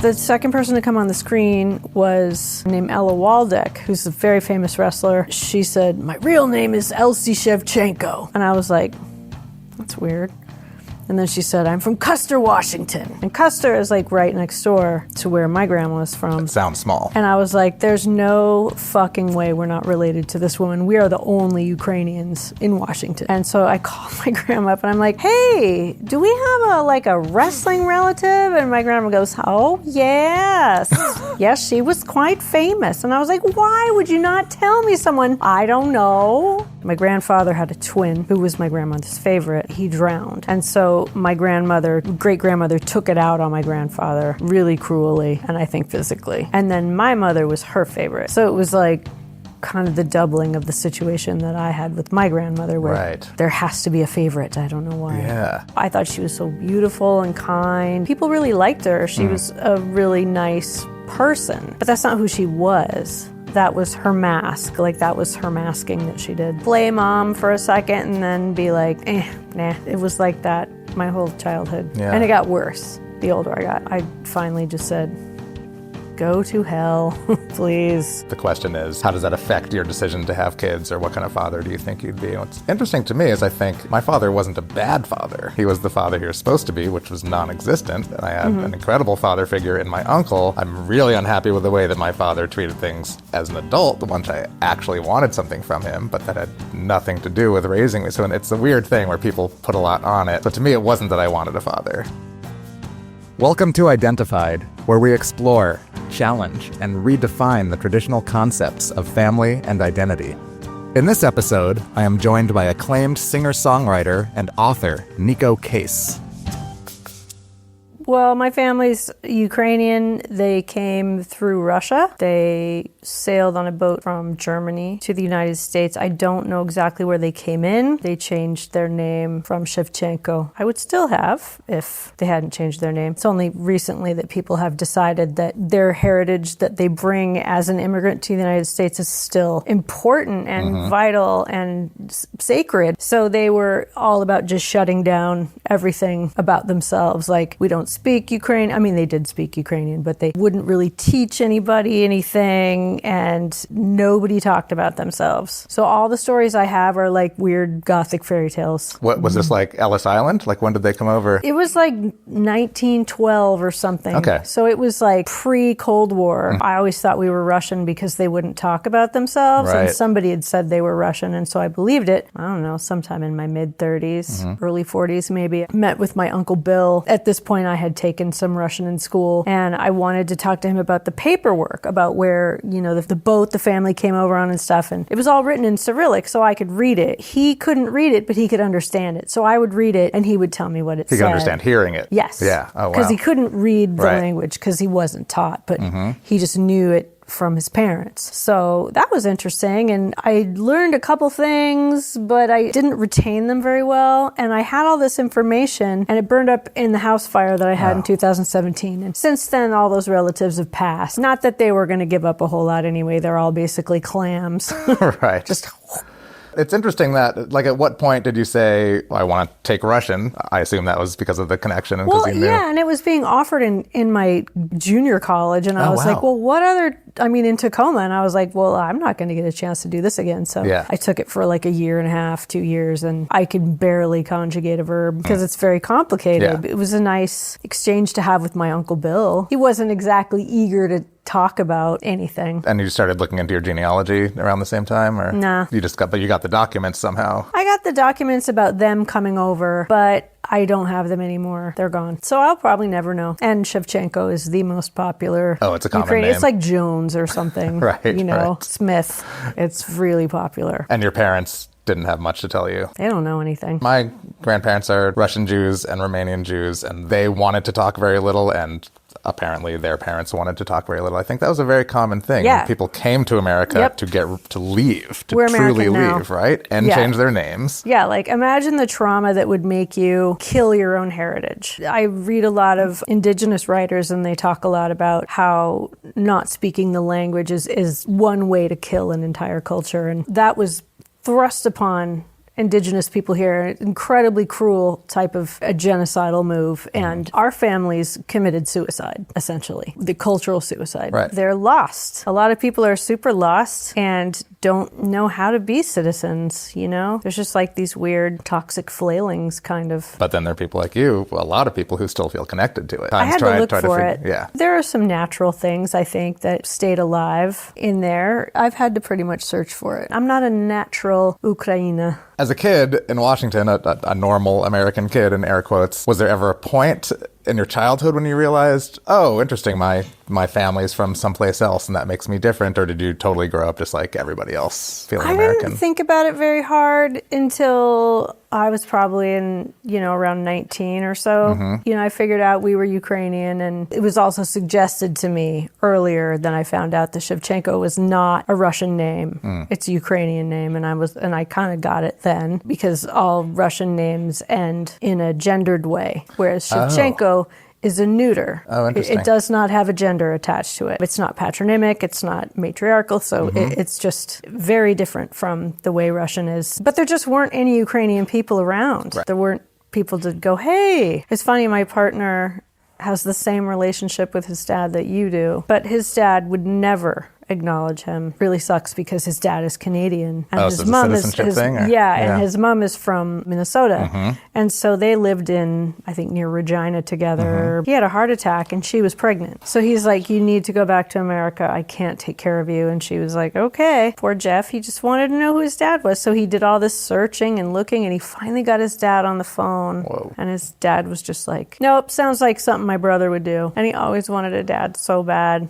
The second person to come on the screen was named Ella Waldek, who's a very famous wrestler. She said, "My real name is Elsie Shevchenko." And I was like, that's weird. And then she said, "I'm from Custer, Washington." And Custer is like right next door to where my grandma was from. It sounds small. And I was like, there's no fucking way we're not related to this woman. We are the only Ukrainians in Washington. And so I called my grandma up and I'm like, "Hey, do we have a wrestling relative?" And my grandma goes, "Oh, yes." Yes, she was quite famous. And I was like, why would you not tell me someone? I don't know. My grandfather had a twin who was my grandmother's favorite. He drowned. And so my great-grandmother took it out on my grandfather really cruelly and I think physically. And then my mother was her favorite. So it was like kind of the doubling of the situation that I had with my grandmother where there has to be a favorite. I don't know why. Yeah. I thought she was so beautiful and kind. People really liked her. She was a really nice person. But that's not who she was. That was her mask. Like, that was her masking that she did. Play mom for a second and then be like, nah. It was like that my whole childhood. Yeah. And it got worse the older I got. I finally just said, go to hell, please. The question is, how does that affect your decision to have kids, or what kind of father do you think you'd be? What's interesting to me is I think my father wasn't a bad father. He was the father he was supposed to be, which was non-existent. And I have an incredible father figure in my uncle. I'm really unhappy with the way that my father treated things as an adult, the ones I actually wanted something from him, but that had nothing to do with raising me. So it's a weird thing where people put a lot on it. But to me, it wasn't that I wanted a father. Welcome to Identified, where we explore, challenge, and redefine the traditional concepts of family and identity. In this episode, I am joined by acclaimed singer-songwriter and author Neko Case. Well, my family's Ukrainian. They came through Russia. They sailed on a boat from Germany to the United States. I don't know exactly where they came in. They changed their name from Shevchenko. I would still have if they hadn't changed their name. It's only recently that people have decided that their heritage that they bring as an immigrant to the United States is still important and vital and sacred. So they were all about just shutting down everything about themselves. Like, we don't speak Ukrainian. I mean, they did speak Ukrainian, but they wouldn't really teach anybody anything, and nobody talked about themselves. So all the stories I have are like weird Gothic fairy tales. What was this, like Ellis Island? Like, when did they come over? It was like 1912 or something. Okay. So it was like pre-Cold War. I always thought we were Russian because they wouldn't talk about themselves, and somebody had said they were Russian, and so I believed it. I don't know, sometime in my mid-30s, early 40s maybe. I met with my Uncle Bill. At this point, I had taken some Russian in school, and I wanted to talk to him about the paperwork, about where, you know, the boat the family came over on and stuff, and it was all written in Cyrillic, so I could read it. He couldn't read it, but he could understand it. So I would read it, and he would tell me what it said. He could understand hearing it? Yes. Yeah. Oh, wow. Because he couldn't read the language because he wasn't taught, but he just knew it from his parents. So that was interesting, and I learned a couple things, but I didn't retain them very well, and I had all this information, and it burned up in the house fire that I had in 2017, and since then all those relatives have passed. Not that they were going to give up a whole lot anyway. They're all basically clams. Right. Just... It's interesting that, like, at what point did you say, I want to take Russian? I assume that was because of the connection. And well, yeah, and it was being offered in my junior college, and I was like, well, what other, in Tacoma, and I was like, well, I'm not going to get a chance to do this again. So I took it for like a year and a half, 2 years, and I could barely conjugate a verb because it's very complicated. Yeah. It was a nice exchange to have with my Uncle Bill. He wasn't exactly eager to talk about anything. And you started looking into your genealogy around the same time, or nah? You got the documents somehow. I got the documents about them coming over, but I don't have them anymore. They're gone. So I'll probably never know. And Shevchenko is the most popular. Oh, it's a common name. It's like Jones or something. Right. Smith. It's really popular. And your parents didn't have much to tell you. They don't know anything. My grandparents are Russian Jews and Romanian Jews, and they wanted to talk very little, and apparently their parents wanted to talk very little. I think that was a very common thing. Yeah. When people came to America to leave, to We're truly American leave, right? And change their names. Yeah, like imagine the trauma that would make you kill your own heritage. I read a lot of indigenous writers, and they talk a lot about how not speaking the language is one way to kill an entire culture. And that was thrust upon indigenous people here, incredibly cruel type of a genocidal move. And our families committed suicide, essentially, the cultural suicide. Right. They're lost. A lot of people are super lost and don't know how to be citizens, you know? There's just like these weird toxic flailings kind of. But then there are people like you, a lot of people who still feel connected to it. I had to look for it. Yeah. There are some natural things, I think, that stayed alive in there. I've had to pretty much search for it. I'm not a natural Ukraina. As a kid in Washington, a normal American kid in air quotes, was there ever a point in your childhood when you realized, oh, interesting, my family's from someplace else and that makes me different? Or did you totally grow up just like everybody else, feeling American? I didn't think about it very hard until I was probably in, around 19 or so. I figured out we were Ukrainian, and it was also suggested to me earlier than I found out that Shevchenko was not a Russian name. It's a Ukrainian name, and I kind of got it then because all Russian names end in a gendered way, whereas Shevchenko is a neuter. Oh, interesting. It does not have a gender attached to it. It's not patronymic, it's not matriarchal, so it's just very different from the way Russian is. But there just weren't any Ukrainian people around. Right. There weren't people to go, hey. It's funny, my partner has the same relationship with his dad that you do, but his dad would never acknowledge him. Really sucks because his dad is Canadian and his so mom is thing, and his mom is from Minnesota. And so they lived in, I think, near Regina together. He had a heart attack and she was pregnant. So he's like, you need to go back to America. I can't take care of you. And she was like, okay. Poor Jeff, he just wanted to know who his dad was. So he did all this searching and looking, and he finally got his dad on the phone. Whoa. And his dad was just like, nope, sounds like something my brother would do. And he always wanted a dad so bad.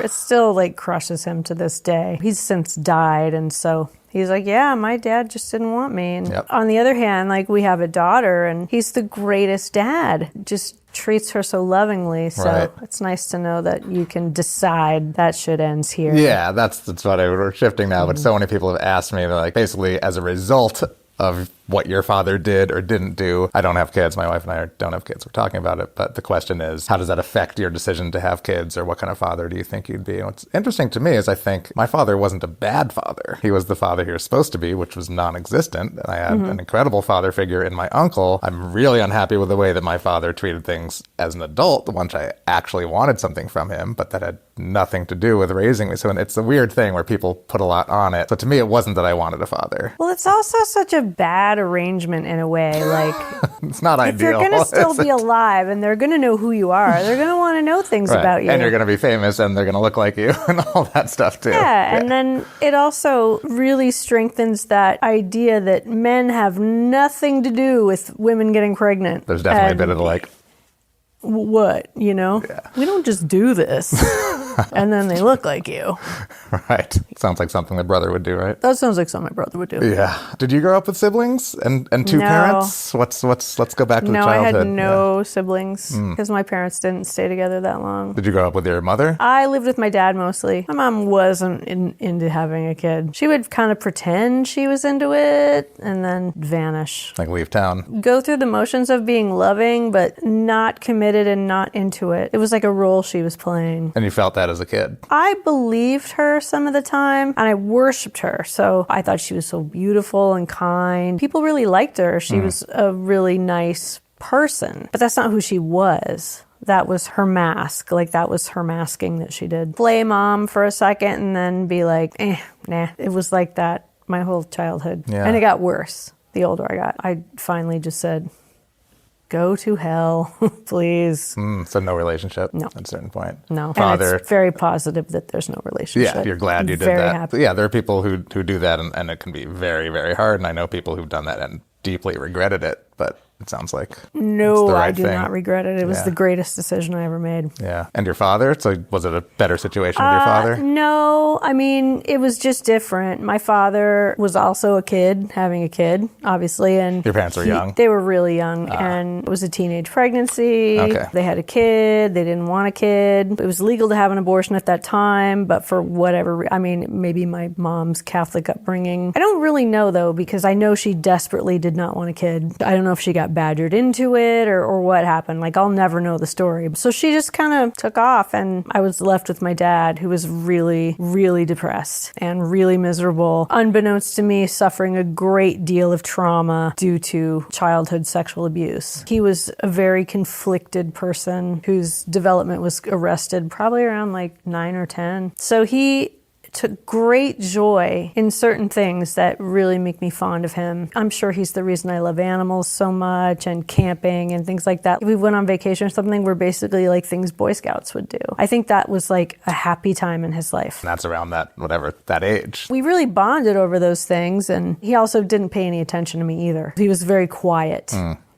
It still like crushes him to this day. He's since died, and so he's like, yeah, my dad just didn't want me. And on the other hand, like, we have a daughter, and he's the greatest dad. Just treats her so lovingly. So it's nice to know that you can decide that shit ends here. Yeah, that's what we're shifting now. But so many people have asked me, they're like, basically, as a result of what your father did or didn't do. I don't have kids. My wife and I don't have kids. We're talking about it. But the question is, how does that affect your decision to have kids, or what kind of father do you think you'd be? And what's interesting to me is I think my father wasn't a bad father. He was the father he was supposed to be, which was non-existent. And I had an incredible father figure in my uncle. I'm really unhappy with the way that my father treated things as an adult, once I actually wanted something from him, but that had nothing to do with raising me. So it's a weird thing where people put a lot on it. So to me, it wasn't that I wanted a father. Well, it's also such a bad arrangement in a way. Like, it's not ideal. If you're going to still be alive and they're going to know who you are, they're going to want to know things about you. And you're going to be famous and they're going to look like you and all that stuff too. Yeah, and then it also really strengthens that idea that men have nothing to do with women getting pregnant. There's definitely a bit of the like, what, we don't just do this. And then they look like you. Right. Sounds like something the brother would do, right? That sounds like something my brother would do. Yeah. Did you grow up with siblings and two parents? Let's go back to the childhood. No, I had no siblings because my parents didn't stay together that long. Did you grow up with your mother? I lived with my dad mostly. My mom wasn't into having a kid. She would kind of pretend she was into it and then vanish. Like leave town. Go through the motions of being loving, but not committed and not into it. It was like a role she was playing. And you felt that as a kid? I believed her some of the time, and I worshipped her. So I thought she was so beautiful and kind. People really liked her. She was a really nice person. But that's not who she was. That was her mask. Like, that was her masking that she did. Play mom for a second and then be like, nah. It was like that my whole childhood. Yeah. And it got worse the older I got. I finally just said, go to hell, please. So no relationship? No. At a certain point? No. Father. And it's very positive that there's no relationship. Yeah, you're glad you did very that. Happy. Yeah, there are people who do that, and it can be very, very hard. And I know people who've done that and deeply regretted it, but it sounds like no, it's the right I do thing. not regret it. It was the greatest decision I ever made. Yeah. And your father? So was it a better situation with your father? No, I mean, it was just different. My father was also a kid, having a kid, obviously. And your parents were young? They were really young, and it was a teenage pregnancy. Okay. They had a kid. They didn't want a kid. It was legal to have an abortion at that time, but for whatever, maybe my mom's Catholic upbringing. I don't really know, though, because I know she desperately did not want a kid. I don't know if she got got badgered into it or what happened. Like, I'll never know the story. So she just kind of took off, and I was left with my dad, who was really, really depressed and really miserable, unbeknownst to me, suffering a great deal of trauma due to childhood sexual abuse. He was a very conflicted person whose development was arrested probably around like 9 or 10. So he took great joy in certain things that really make me fond of him. I'm sure he's the reason I love animals so much and camping and things like that. We went on vacation or something were basically like things Boy Scouts would do. I think that was like a happy time in his life. And that's around that age. We really bonded over those things, and he also didn't pay any attention to me either. He was very quiet,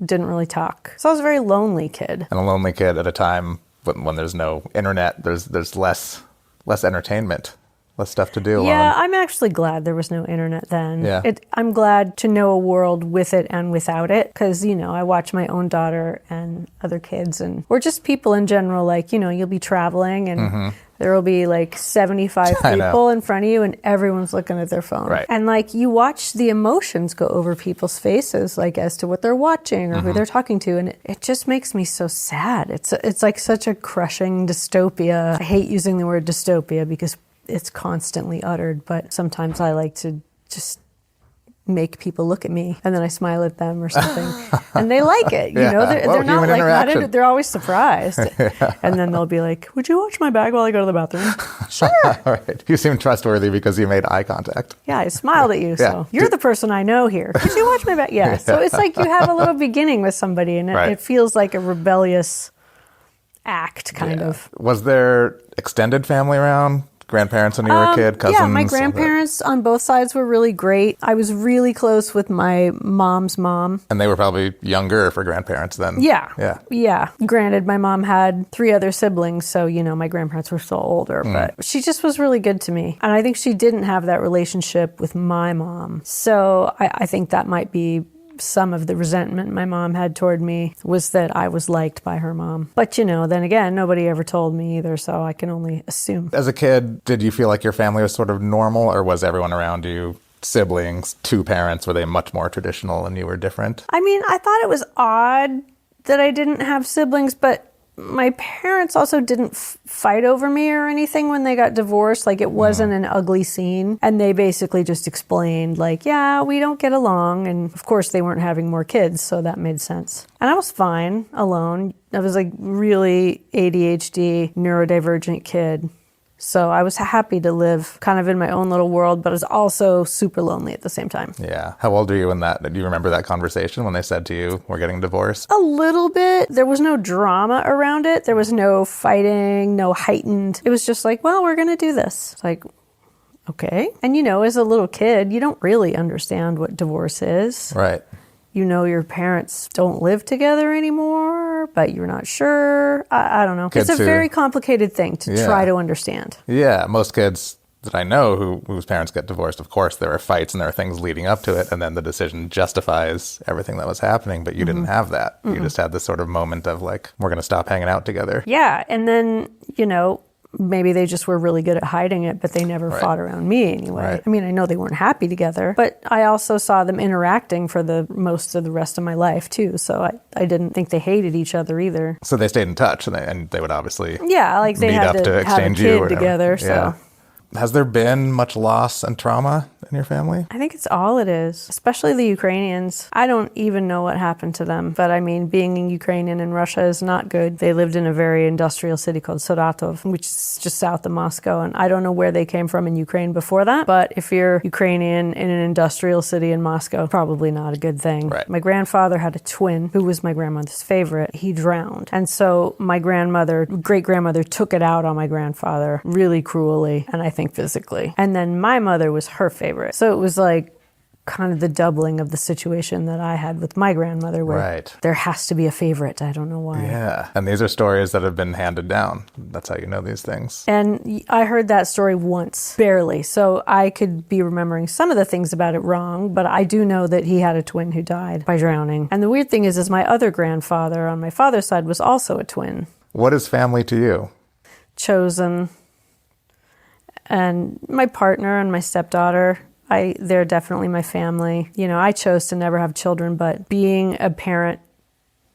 didn't really talk. So I was a very lonely kid. And a lonely kid at a time when there's no internet, there's less entertainment. Less stuff to do. Yeah, I'm actually glad there was no internet then. Yeah. I'm glad to know a world with it and without it, because, I watch my own daughter and other kids, or just people in general, like, you'll be traveling and there will be like 75 people in front of you and everyone's looking at their phone. Right. And like you watch the emotions go over people's faces, like as to what they're watching or who they're talking to. And it just makes me so sad. It's like such a crushing dystopia. I hate using the word dystopia because it's constantly uttered, but sometimes I like to just make people look at me and then I smile at them or something and they like it. They're not like that. They're always surprised. And then they'll be like, would you watch my bag while I go to the bathroom? Sure. All right. You seem trustworthy because you made eye contact. Yeah, I smiled at you. So you're the person I know here. Could you watch my bag? Yeah. So it's like you have a little beginning with somebody and it feels like a rebellious act kind of. Was there extended family around? Grandparents when you were a kid, cousins? Yeah, my grandparents on both sides were really great. I was really close with my mom's mom. And they were probably younger for grandparents then. Yeah. Granted, my mom had 3 other siblings, so, my grandparents were still older, but she just was really good to me. And I think she didn't have that relationship with my mom. So I think that might be some of the resentment my mom had toward me, was that I was liked by her mom. But, then again, nobody ever told me either, so I can only assume. As a kid, did you feel like your family was sort of normal, or was everyone around you, siblings, 2 parents, were they much more traditional and you were different? I mean, I thought it was odd that I didn't have siblings, but my parents also didn't fight over me or anything when they got divorced. Like, it wasn't an ugly scene. And they basically just explained, like, yeah, we don't get along. And of course, they weren't having more kids, so that made sense. And I was fine alone. I was like really ADHD, neurodivergent kid. So I was happy to live kind of in my own little world, but I was also super lonely at the same time. Yeah. How old are you when that? Do you remember that conversation when they said to you, we're getting divorced? A little bit. There was no drama around it. There was no fighting, no heightened. It was just like, well, we're going to do this. It's like, okay. And as a little kid, you don't really understand what divorce is. Right. Your parents don't live together anymore, but you're not sure. I don't know. It's a very complicated thing to try to understand. Yeah, most kids that I know whose parents get divorced, of course, there are fights and there are things leading up to it, and then the decision justifies everything that was happening, but you didn't have that. You just had this sort of moment of like, we're going to stop hanging out together. Yeah, and then, maybe they just were really good at hiding it, but they never fought around me anyway. Right. I mean, I know they weren't happy together, but I also saw them interacting for the most of the rest of my life too. So I didn't think they hated each other either. So they stayed in touch, and they would obviously like they meet had up to have a exchange kid together. So. Yeah. Has there been much loss and trauma in your family? I think it's all it is, especially the Ukrainians. I don't even know what happened to them. But I mean, being Ukrainian in Russia is not good. They lived in a very industrial city called Saratov, which is just south of Moscow. And I don't know where they came from in Ukraine before that. But if you're Ukrainian in an industrial city in Moscow, probably not a good thing. Right. My grandfather had a twin who was my grandmother's favorite. He drowned. And so my great-grandmother took it out on my grandfather really cruelly. And I think physically. And then my mother was her favorite. So it was like kind of the doubling of the situation that I had with my grandmother, where there has to be a favorite. I don't know why. Yeah. And these are stories that have been handed down. That's how you know these things. And I heard that story once, barely. So I could be remembering some of the things about it wrong, but I do know that he had a twin who died by drowning. And the weird thing is my other grandfather on my father's side was also a twin. What is family to you? Chosen. And my partner and my stepdaughter, They're definitely my family. You know, I chose to never have children, but being a parent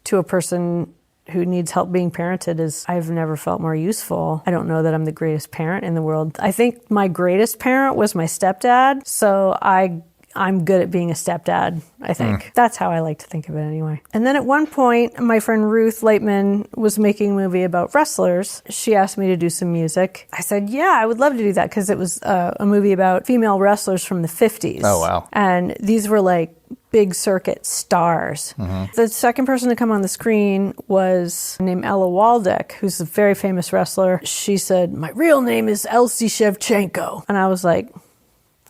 to a person who needs help being parented I've never felt more useful. I don't know that I'm the greatest parent in the world. I think my greatest parent was my stepdad, so I'm good at being a stepdad, I think. That's how I like to think of it anyway. And then at one point, my friend Ruth Lightman was making a movie about wrestlers. She asked me to do some music. I said, yeah, I would love to do that, because it was a movie about female wrestlers from the 50s. Oh, wow. And these were like big circuit stars. The second person to come on the screen was named Ella Waldek, who's a very famous wrestler. She said, my real name is Elsie Shevchenko. And I was like,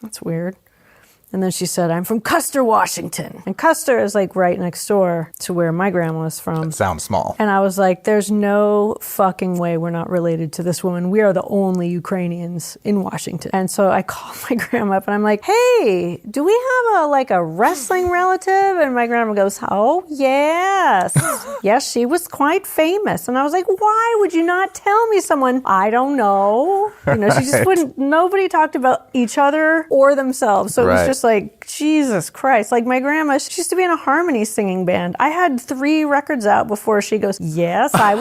that's weird. And then she said, I'm from Custer, Washington. And Custer is like right next door to where my grandma was from. It sounds small. And I was like, there's no fucking way we're not related to this woman. We are the only Ukrainians in Washington. And so I called my grandma up and I'm like, hey, do we have a wrestling relative? And my grandma goes, oh, yes. Yes, she was quite famous. And I was like, why would you not tell me someone? I don't know. You know, she just wouldn't, nobody talked about each other or themselves. So it was just like, Jesus Christ. Like my grandma, she used to be in a harmony singing band. I had 3 records out before she goes, yes, I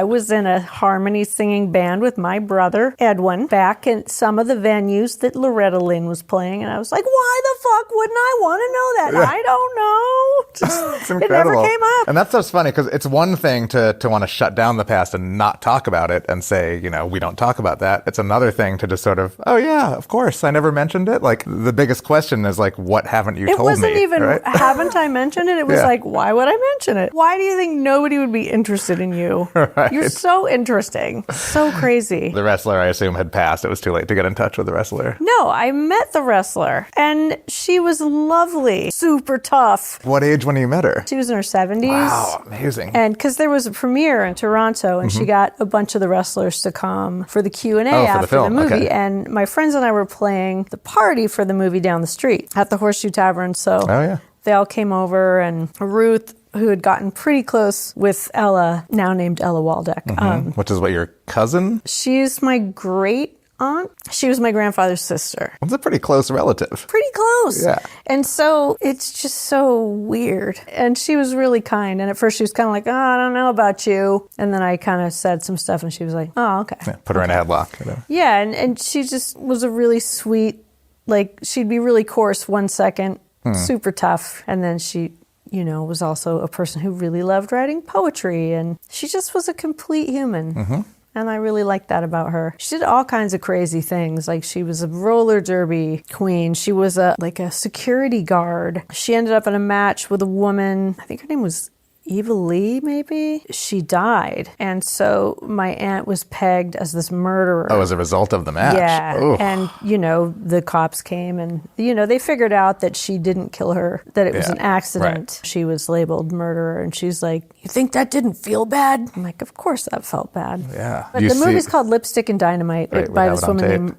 was in a harmony singing band with my brother, Edwin, back in some of the venues that Loretta Lynn was playing. And I was like, why the fuck wouldn't I want to know that? I don't know. It's incredible. It never came up. And that's just funny, because it's one thing to want to shut down the past and not talk about it and say, you know, we don't talk about that. It's another thing to just sort of, oh yeah, of course, I never mentioned it. Like the biggest question is like, what haven't you told me? It wasn't even, right? haven't I mentioned it? It was like, why would I mention it? Why do you think nobody would be interested in you? Right. You're so interesting. So crazy. The wrestler, I assume, had passed. It was too late to get in touch with the wrestler. No, I met the wrestler and she was lovely, super tough. What age when you met her? She was in her 70s. Wow, amazing. And because there was a premiere in Toronto and she got a bunch of the wrestlers to come for the Q&A after the movie. Okay. And my friends and I were playing the party for the movie down the street at the Horseshoe Tavern. So they all came over, and Ruth, who had gotten pretty close with Ella, now named Ella Waldek. Which is what, your cousin? She's my great aunt. She was my grandfather's sister. That's a pretty close relative. Pretty close. Yeah. And so it's just so weird. And she was really kind. And at first she was kind of like, oh, I don't know about you. And then I kind of said some stuff and she was like, oh, okay. Yeah, put her in a headlock. You know? Yeah. And she just was a really sweet, like she'd be really coarse 1 second, super tough. And then she, you know, was also a person who really loved writing poetry. And she just was a complete human. And I really liked that about her. She did all kinds of crazy things. Like she was a roller derby queen. She was a security guard. She ended up in a match with a woman, I think her name was Eva Lee, maybe? She died. And so my aunt was pegged as this murderer. Oh, as a result of the match. Yeah. Oof. And, you know, the cops came and, you know, they figured out that she didn't kill her, that it was an accident. Right. She was labeled murderer. And she's like, you think that didn't feel bad? I'm like, of course that felt bad. Yeah. But the movie's called Lipstick and Dynamite by this woman named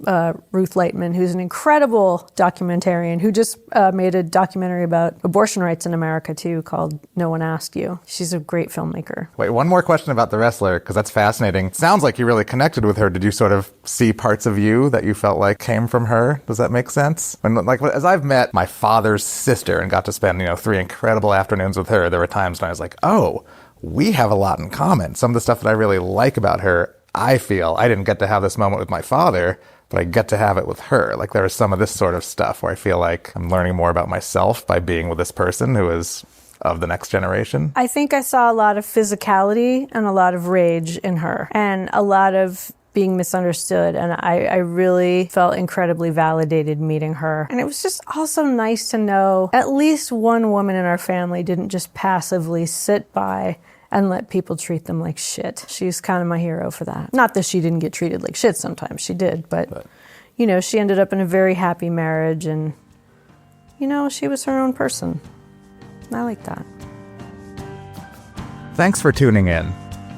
Ruth Lightman, who's an incredible documentarian who just made a documentary about abortion rights in America, too, called No One Asked You. She's a great filmmaker. Wait, one more question about the wrestler, because that's fascinating. Sounds like you really connected with her. Did you sort of see parts of you that you felt like came from her? Does that make sense? And like, as I've met my father's sister and got to spend, 3 incredible afternoons with her, there were times when I was like, oh, we have a lot in common. Some of the stuff that I really like about her, I feel I didn't get to have this moment with my father, but I get to have it with her. Like there is some of this sort of stuff where I feel like I'm learning more about myself by being with this person who is of the next generation. I think I saw a lot of physicality and a lot of rage in her and a lot of being misunderstood. And I really felt incredibly validated meeting her. And it was just also nice to know at least one woman in our family didn't just passively sit by and let people treat them like shit. She's kind of my hero for that. Not that she didn't get treated like shit sometimes, she did, but she ended up in a very happy marriage and, she was her own person. I like that. Thanks for tuning in.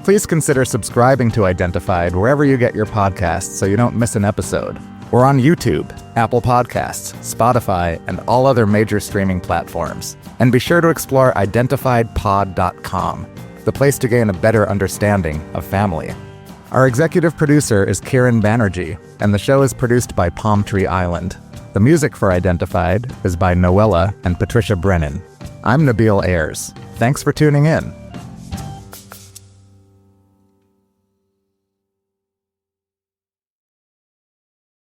Please consider subscribing to Identified wherever you get your podcasts so you don't miss an episode. We're on YouTube, Apple Podcasts, Spotify, and all other major streaming platforms. And be sure to explore identifiedpod.com, the place to gain a better understanding of family. Our executive producer is Kiran Banerjee, and the show is produced by Palm Tree Island. The music for Identified is by Noella and Patricia Brennan. I'm Nabil Ayers. Thanks for tuning in.